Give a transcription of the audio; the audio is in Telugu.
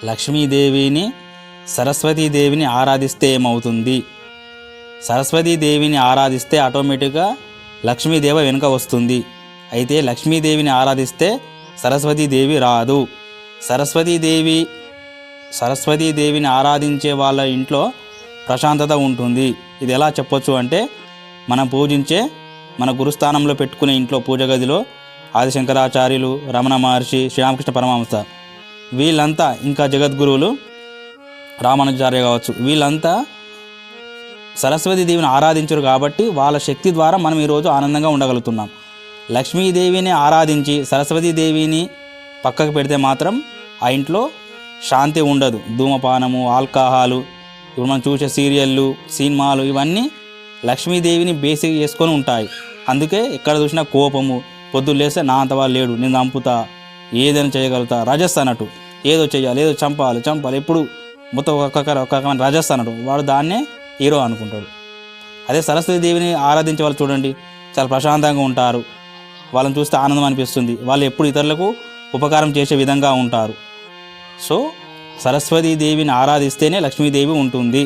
లక్ష్మీదేవిని సరస్వతీదేవిని ఆరాధిస్తే ఏమవుతుంది? సరస్వతీదేవిని ఆరాధిస్తే ఆటోమేటిక్గా లక్ష్మీదేవి వెనుక వస్తుంది. అయితే లక్ష్మీదేవిని ఆరాధిస్తే సరస్వతీదేవి రాదు. సరస్వతీదేవిని ఆరాధించే వాళ్ళ ఇంట్లో ప్రశాంతత ఉంటుంది. ఇది ఎలా చెప్పొచ్చు అంటే, మనం పూజించే మన గురుస్థానంలో పెట్టుకునే ఇంట్లో పూజ గదిలో ఆదిశంకరాచార్యులు, రమణ మహర్షి, శ్రీరామకృష్ణ పరమహంస వీళ్ళంతా, ఇంకా జగద్గురువులు రామానుజాచార్య కావచ్చు, వీళ్ళంతా సరస్వతీదేవిని ఆరాధించరు కాబట్టి వాళ్ళ శక్తి ద్వారా మనం ఈరోజు ఆనందంగా ఉండగలుగుతున్నాం. లక్ష్మీదేవిని ఆరాధించి సరస్వతీదేవిని పక్కకు పెడితే మాత్రం ఆ ఇంట్లో శాంతి ఉండదు. ధూమపానము, ఆల్కహాలు, ఇప్పుడు మనం చూసే సీరియళ్ళు, సినిమాలు ఇవన్నీ లక్ష్మీదేవిని బేసిక్ చేసుకొని ఉంటాయి. అందుకే ఎక్కడ చూసినా కోపము, పొద్దున్న లేస్తే నా అంత వాళ్ళు లేడు, నేను చంపుతా, ఏదైనా చేయగలుగుతా, రజస్ అన్నట్టు, ఏదో చేయాలి, ఏదో చంపాలి, ఎప్పుడు మొత్తం ఒక్కొక్క రజస్ అన్నట్టు, వాడు దాన్నే హీరో అనుకుంటాడు. అదే సరస్వతీదేవిని ఆరాధించే వాళ్ళు చూడండి, చాలా ప్రశాంతంగా ఉంటారు. వాళ్ళని చూస్తే ఆనందం అనిపిస్తుంది. వాళ్ళు ఎప్పుడు ఇతరులకు ఉపకారం చేసే విధంగా ఉంటారు. సో సరస్వతీదేవిని ఆరాధిస్తేనే లక్ష్మీదేవి ఉంటుంది.